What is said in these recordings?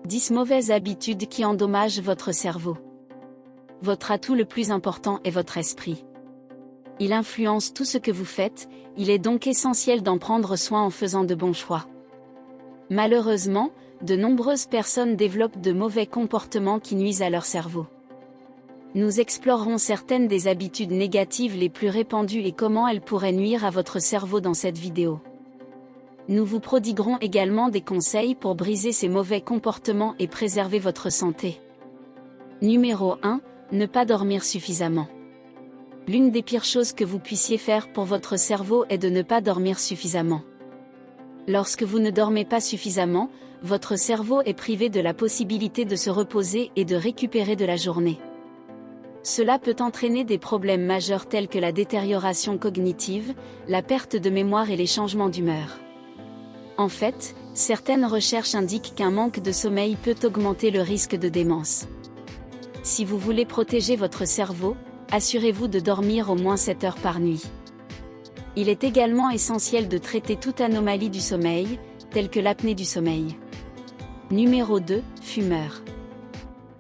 10 mauvaises habitudes qui endommagent votre cerveau. Votre atout le plus important est votre esprit. Il influence tout ce que vous faites, il est donc essentiel d'en prendre soin en faisant de bons choix. Malheureusement, de nombreuses personnes développent de mauvais comportements qui nuisent à leur cerveau. Nous explorerons certaines des habitudes négatives les plus répandues et comment elles pourraient nuire à votre cerveau dans cette vidéo. Nous vous prodiguerons également des conseils pour briser ces mauvais comportements et préserver votre santé. Numéro 1. Ne pas dormir suffisamment. L'une des pires choses que vous puissiez faire pour votre cerveau est de ne pas dormir suffisamment. Lorsque vous ne dormez pas suffisamment, votre cerveau est privé de la possibilité de se reposer et de récupérer de la journée. Cela peut entraîner des problèmes majeurs tels que la détérioration cognitive, la perte de mémoire et les changements d'humeur. En fait, certaines recherches indiquent qu'un manque de sommeil peut augmenter le risque de démence. Si vous voulez protéger votre cerveau, assurez-vous de dormir au moins 7 heures par nuit. Il est également essentiel de traiter toute anomalie du sommeil, telle que l'apnée du sommeil. Numéro 2. Fumeur.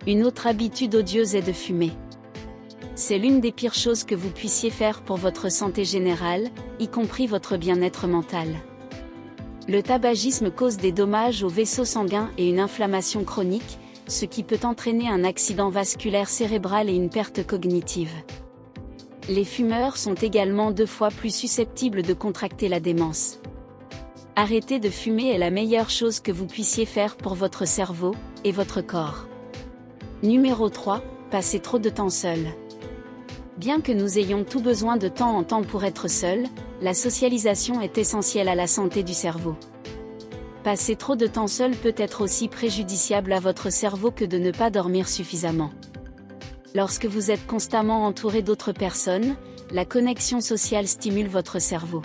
Une autre habitude odieuse est de fumer. C'est l'une des pires choses que vous puissiez faire pour votre santé générale, y compris votre bien-être mental. Le tabagisme cause des dommages aux vaisseaux sanguins et une inflammation chronique, ce qui peut entraîner un accident vasculaire cérébral et une perte cognitive. Les fumeurs sont également 2 fois plus susceptibles de contracter la démence. Arrêter de fumer est la meilleure chose que vous puissiez faire pour votre cerveau et votre corps. Numéro 3. Passer trop de temps seul. Bien que nous ayons tout besoin de temps en temps pour être seuls, la socialisation est essentielle à la santé du cerveau. Passer trop de temps seul peut être aussi préjudiciable à votre cerveau que de ne pas dormir suffisamment. Lorsque vous êtes constamment entouré d'autres personnes, la connexion sociale stimule votre cerveau.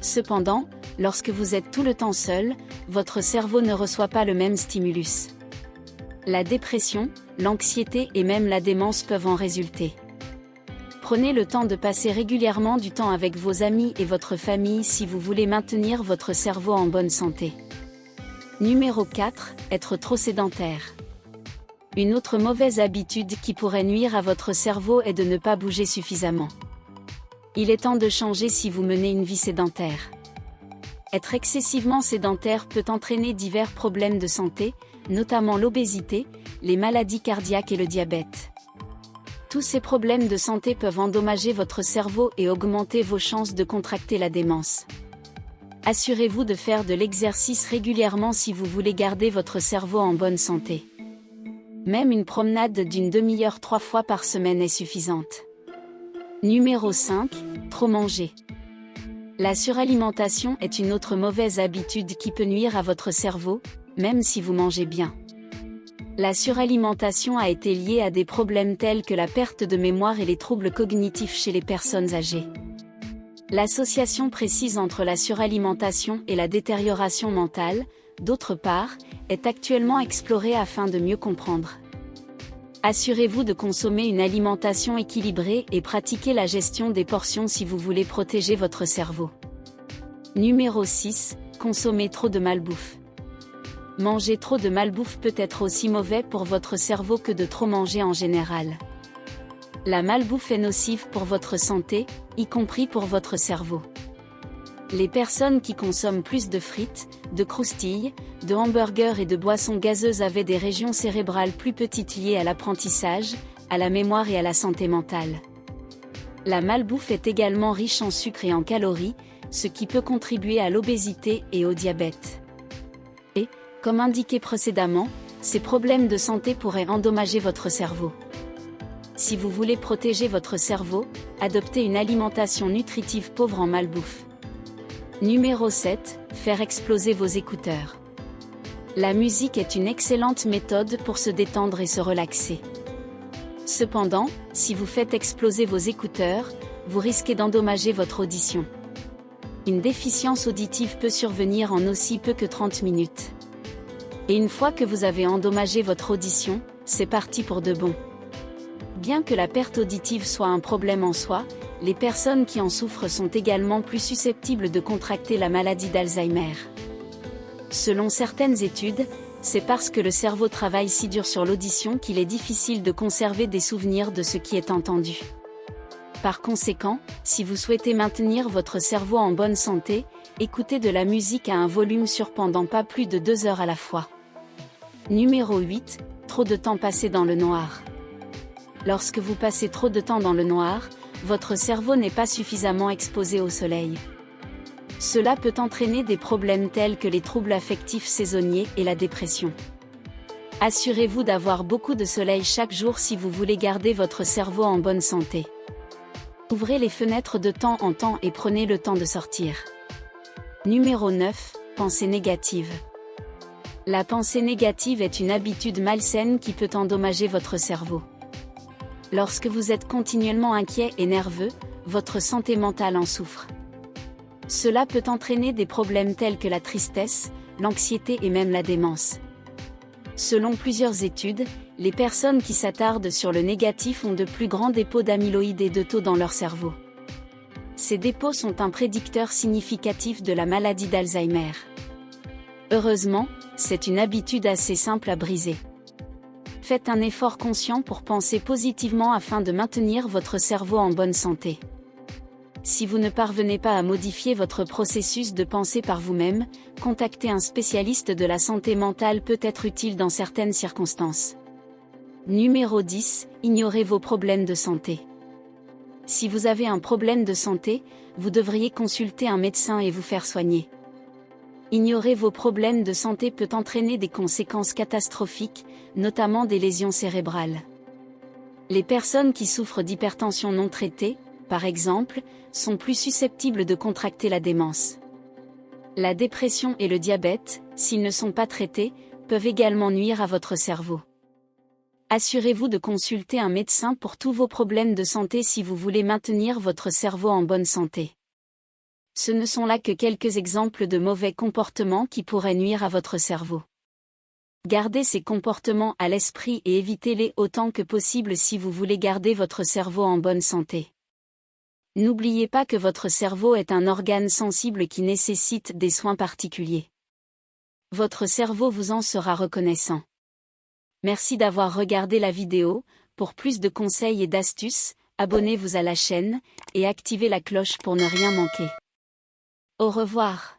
Cependant, lorsque vous êtes tout le temps seul, votre cerveau ne reçoit pas le même stimulus. La dépression, l'anxiété et même la démence peuvent en résulter. Prenez le temps de passer régulièrement du temps avec vos amis et votre famille si vous voulez maintenir votre cerveau en bonne santé. Numéro 4. Être trop sédentaire. Une autre mauvaise habitude qui pourrait nuire à votre cerveau est de ne pas bouger suffisamment. Il est temps de changer si vous menez une vie sédentaire. Être excessivement sédentaire peut entraîner divers problèmes de santé, notamment l'obésité, les maladies cardiaques et le diabète. Tous ces problèmes de santé peuvent endommager votre cerveau et augmenter vos chances de contracter la démence. Assurez-vous de faire de l'exercice régulièrement si vous voulez garder votre cerveau en bonne santé. Même une promenade d'une demi-heure 3 fois par semaine est suffisante. Numéro 5. Trop manger. La suralimentation est une autre mauvaise habitude qui peut nuire à votre cerveau, même si vous mangez bien. La suralimentation a été liée à des problèmes tels que la perte de mémoire et les troubles cognitifs chez les personnes âgées. L'association précise entre la suralimentation et la détérioration mentale, d'autre part, est actuellement explorée afin de mieux comprendre. Assurez-vous de consommer une alimentation équilibrée et pratiquez la gestion des portions si vous voulez protéger votre cerveau. Numéro 6. Consommer trop de malbouffe. Manger trop de malbouffe peut être aussi mauvais pour votre cerveau que de trop manger en général. La malbouffe est nocive pour votre santé, y compris pour votre cerveau. Les personnes qui consomment plus de frites, de croustilles, de hamburgers et de boissons gazeuses avaient des régions cérébrales plus petites liées à l'apprentissage, à la mémoire et à la santé mentale. La malbouffe est également riche en sucre et en calories, ce qui peut contribuer à l'obésité et au diabète. Et, comme indiqué précédemment, ces problèmes de santé pourraient endommager votre cerveau. Si vous voulez protéger votre cerveau, adoptez une alimentation nutritive pauvre en malbouffe. Numéro 7. Faire exploser vos écouteurs. La musique est une excellente méthode pour se détendre et se relaxer. Cependant, si vous faites exploser vos écouteurs, vous risquez d'endommager votre audition. Une déficience auditive peut survenir en aussi peu que 30 minutes. Et une fois que vous avez endommagé votre audition, c'est parti pour de bon. Bien que la perte auditive soit un problème en soi, les personnes qui en souffrent sont également plus susceptibles de contracter la maladie d'Alzheimer. Selon certaines études, C'est parce que le cerveau travaille si dur sur l'audition qu'il est difficile de conserver des souvenirs de ce qui est entendu. Par conséquent, si vous souhaitez maintenir votre cerveau en bonne santé, écoutez de la musique à un volume sûr pendant pas plus de 2 heures à la fois. Numéro 8. Trop de temps passé dans le noir. Lorsque vous passez trop de temps dans le noir, votre cerveau n'est pas suffisamment exposé au soleil. Cela peut entraîner des problèmes tels que les troubles affectifs saisonniers et la dépression. Assurez-vous d'avoir beaucoup de soleil chaque jour si vous voulez garder votre cerveau en bonne santé. Ouvrez les fenêtres de temps en temps et prenez le temps de sortir. Numéro 9. Pensée négative. La pensée négative est une habitude malsaine qui peut endommager votre cerveau. Lorsque vous êtes continuellement inquiet et nerveux, votre santé mentale en souffre. Cela peut entraîner des problèmes tels que la tristesse, l'anxiété et même la démence. Selon plusieurs études, les personnes qui s'attardent sur le négatif ont de plus grands dépôts d'amyloïdes et de tau dans leur cerveau. Ces dépôts sont un prédicteur significatif de la maladie d'Alzheimer. Heureusement, c'est une habitude assez simple à briser. Faites un effort conscient pour penser positivement afin de maintenir votre cerveau en bonne santé. Si vous ne parvenez pas à modifier votre processus de pensée par vous-même, contacter un spécialiste de la santé mentale peut être utile dans certaines circonstances. Numéro 10. Ignorez vos problèmes de santé. Si vous avez un problème de santé, vous devriez consulter un médecin et vous faire soigner. Ignorer vos problèmes de santé peut entraîner des conséquences catastrophiques, notamment des lésions cérébrales. Les personnes qui souffrent d'hypertension non traitée, par exemple, sont plus susceptibles de contracter la démence. La dépression et le diabète, s'ils ne sont pas traités, peuvent également nuire à votre cerveau. Assurez-vous de consulter un médecin pour tous vos problèmes de santé si vous voulez maintenir votre cerveau en bonne santé. Ce ne sont là que quelques exemples de mauvais comportements qui pourraient nuire à votre cerveau. Gardez ces comportements à l'esprit et évitez-les autant que possible si vous voulez garder votre cerveau en bonne santé. N'oubliez pas que votre cerveau est un organe sensible qui nécessite des soins particuliers. Votre cerveau vous en sera reconnaissant. Merci d'avoir regardé la vidéo. Pour plus de conseils et d'astuces, abonnez-vous à la chaîne et activez la cloche pour ne rien manquer. Au revoir.